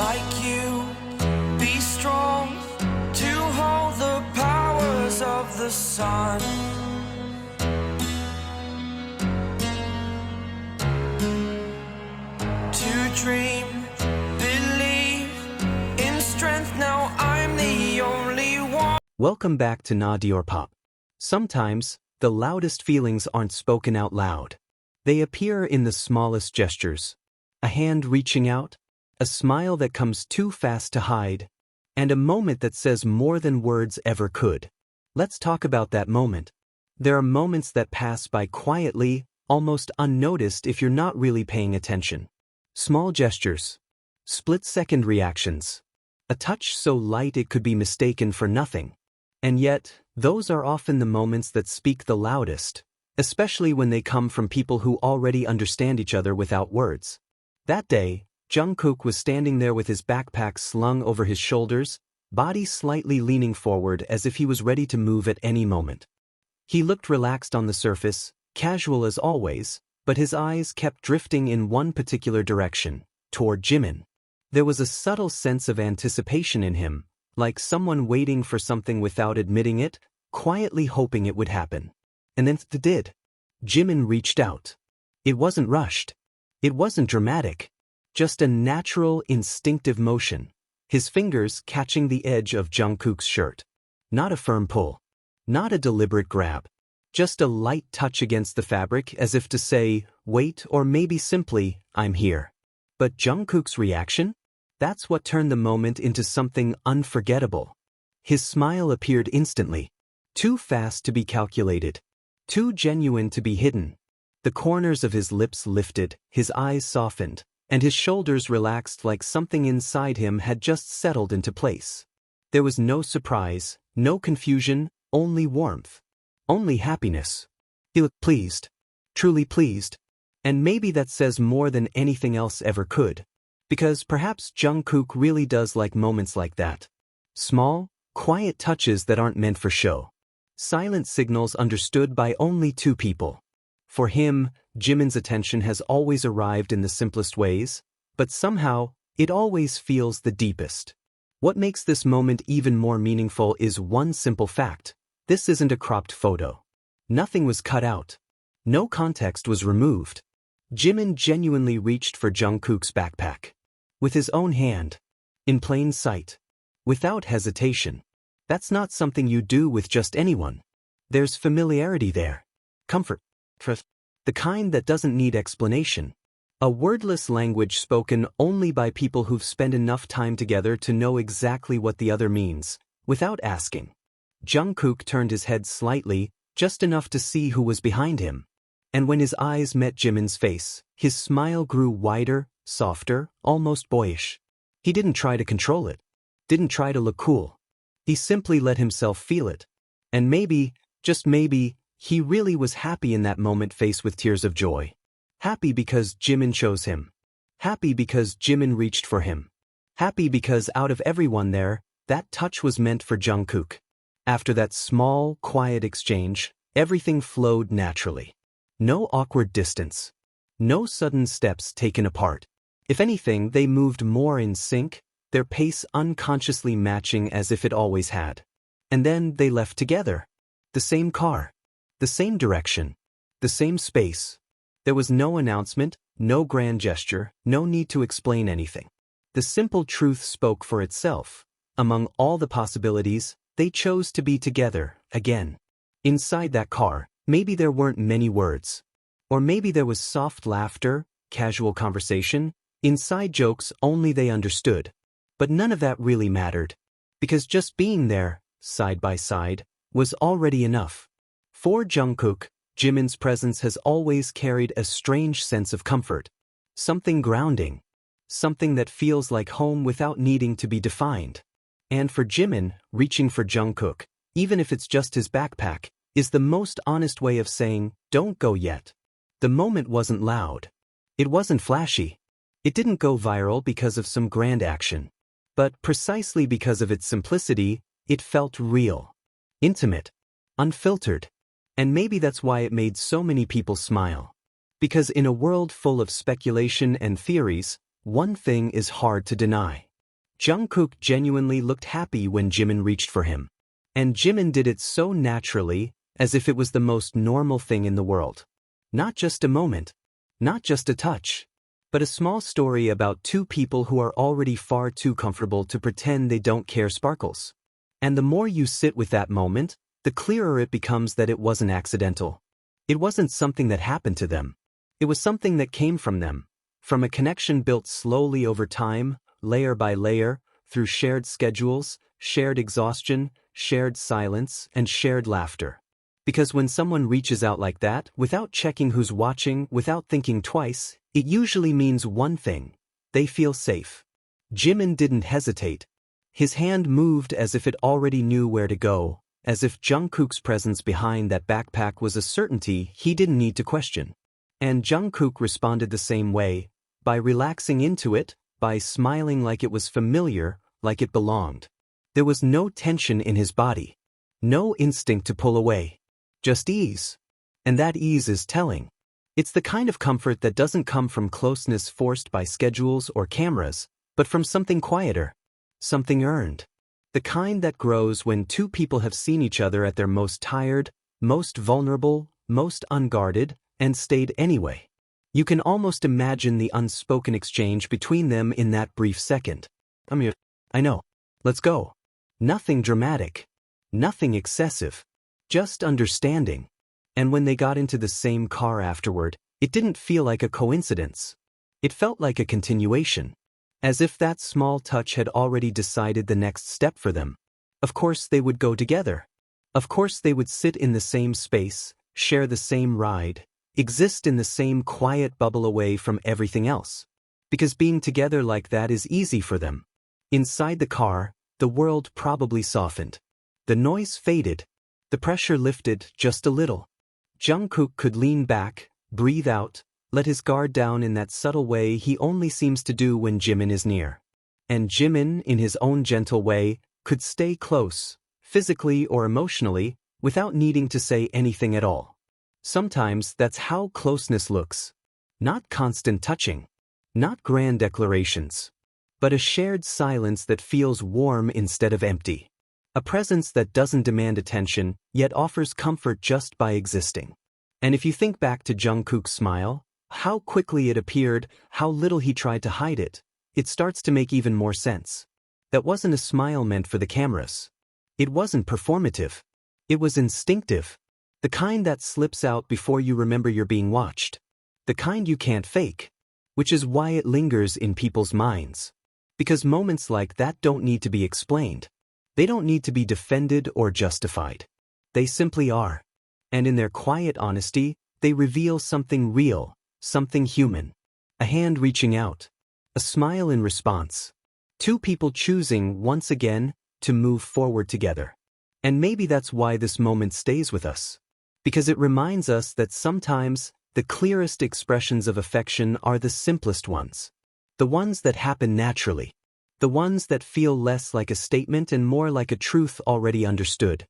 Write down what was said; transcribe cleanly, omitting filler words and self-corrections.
like you. Be strong to hold the powers of the sun. To dream, believe in strength. Now I'm the only one. Welcome back to Na Diorpop. Sometimes, the loudest feelings aren't spoken out loud. They appear in the smallest gestures. A hand reaching out, a smile that comes too fast to hide, and a moment that says more than words ever could. Let's talk about that moment. There are moments that pass by quietly, almost unnoticed if you're not really paying attention. Small gestures, split-second reactions, a touch so light it could be mistaken for nothing. And yet, those are often the moments that speak the loudest, especially when they come from people who already understand each other without words. That day, Jungkook was standing there with his backpack slung over his shoulders, body slightly leaning forward as if he was ready to move at any moment. He looked relaxed on the surface, casual as always, but his eyes kept drifting in one particular direction, toward Jimin. There was a subtle sense of anticipation in him, like someone waiting for something without admitting it, quietly hoping it would happen. And then it did. Jimin reached out. It wasn't rushed. It wasn't dramatic. Just a natural, instinctive motion, his fingers catching the edge of Jungkook's shirt. Not a firm pull. Not a deliberate grab. Just a light touch against the fabric as if to say, wait, or maybe simply, I'm here. But Jungkook's reaction? That's what turned the moment into something unforgettable. His smile appeared instantly. Too fast to be calculated. Too genuine to be hidden. The corners of his lips lifted, his eyes softened, and his shoulders relaxed like something inside him had just settled into place. There was no surprise, no confusion, only warmth. Only happiness. He looked pleased. Truly pleased. And maybe that says more than anything else ever could. Because perhaps Jungkook really does like moments like that. Small, quiet touches that aren't meant for show. Silent signals understood by only two people. For him, Jimin's attention has always arrived in the simplest ways, but somehow, it always feels the deepest. What makes this moment even more meaningful is one simple fact. This isn't a cropped photo. Nothing was cut out. No context was removed. Jimin genuinely reached for Jungkook's backpack. With his own hand. In plain sight. Without hesitation. That's not something you do with just anyone. There's familiarity there. Comfort. Trust. The kind that doesn't need explanation. A wordless language spoken only by people who've spent enough time together to know exactly what the other means, without asking. Jungkook turned his head slightly, just enough to see who was behind him. And when his eyes met Jimin's face, his smile grew wider, softer, almost boyish. He didn't try to control it. Didn't try to look cool. He simply let himself feel it. And maybe, just maybe, he really was happy in that moment, faced with tears of joy. Happy because Jimin chose him. Happy because Jimin reached for him. Happy because out of everyone there, that touch was meant for Jungkook. After that small, quiet exchange, everything flowed naturally. No awkward distance. No sudden steps taken apart. If anything, they moved more in sync, their pace unconsciously matching as if it always had. And then they left together. The same car. The same direction. The same space. There was no announcement, no grand gesture, no need to explain anything. The simple truth spoke for itself. Among all the possibilities, they chose to be together, again. Inside that car, maybe there weren't many words. Or maybe there was soft laughter, casual conversation, inside jokes only they understood. But none of that really mattered. Because just being there, side by side, was already enough. For Jungkook, Jimin's presence has always carried a strange sense of comfort. Something grounding. Something that feels like home without needing to be defined. And for Jimin, reaching for Jungkook, even if it's just his backpack, is the most honest way of saying, don't go yet. The moment wasn't loud. It wasn't flashy. It didn't go viral because of some grand action. But precisely because of its simplicity, it felt real. Intimate. Unfiltered. And maybe that's why it made so many people smile. Because in a world full of speculation and theories, one thing is hard to deny. Jungkook genuinely looked happy when Jimin reached for him. And Jimin did it so naturally, as if it was the most normal thing in the world. Not just a moment, not just a touch, but a small story about two people who are already far too comfortable to pretend they don't care sparkles. And the more you sit with that moment, the clearer it becomes that it wasn't accidental. It wasn't something that happened to them. It was something that came from them, from a connection built slowly over time, layer by layer, through shared schedules, shared exhaustion, shared silence, and shared laughter. Because when someone reaches out like that, without checking who's watching, without thinking twice, it usually means one thing: they feel safe. Jimin didn't hesitate. His hand moved as if it already knew where to go, as if Jungkook's presence behind that backpack was a certainty he didn't need to question. And Jungkook responded the same way, by relaxing into it, by smiling like it was familiar, like it belonged. There was no tension in his body. No instinct to pull away. Just ease. And that ease is telling. It's the kind of comfort that doesn't come from closeness forced by schedules or cameras, but from something quieter. Something earned. The kind that grows when two people have seen each other at their most tired, most vulnerable, most unguarded, and stayed anyway. You can almost imagine the unspoken exchange between them in that brief second. I'm here. I know. Let's go. Nothing dramatic. Nothing excessive. Just understanding. And when they got into the same car afterward, it didn't feel like a coincidence. It felt like a continuation. As if that small touch had already decided the next step for them. Of course they would go together. Of course they would sit in the same space, share the same ride, exist in the same quiet bubble away from everything else. Because being together like that is easy for them. Inside the car, the world probably softened. The noise faded. The pressure lifted just a little. Jungkook could lean back, breathe out, let his guard down in that subtle way he only seems to do when Jimin is near. And Jimin, in his own gentle way, could stay close, physically or emotionally, without needing to say anything at all. Sometimes that's how closeness looks. Not constant touching. Not grand declarations. But a shared silence that feels warm instead of empty. A presence that doesn't demand attention, yet offers comfort just by existing. And if you think back to Jungkook's smile, how quickly it appeared, how little he tried to hide it, it starts to make even more sense. That wasn't a smile meant for the cameras. It wasn't performative. It was instinctive. The kind that slips out before you remember you're being watched. The kind you can't fake. Which is why it lingers in people's minds. Because moments like that don't need to be explained. They don't need to be defended or justified. They simply are. And in their quiet honesty, they reveal something real, something human. A hand reaching out. A smile in response. Two people choosing, once again, to move forward together. And maybe that's why this moment stays with us. Because it reminds us that sometimes, the clearest expressions of affection are the simplest ones. The ones that happen naturally. The ones that feel less like a statement and more like a truth already understood.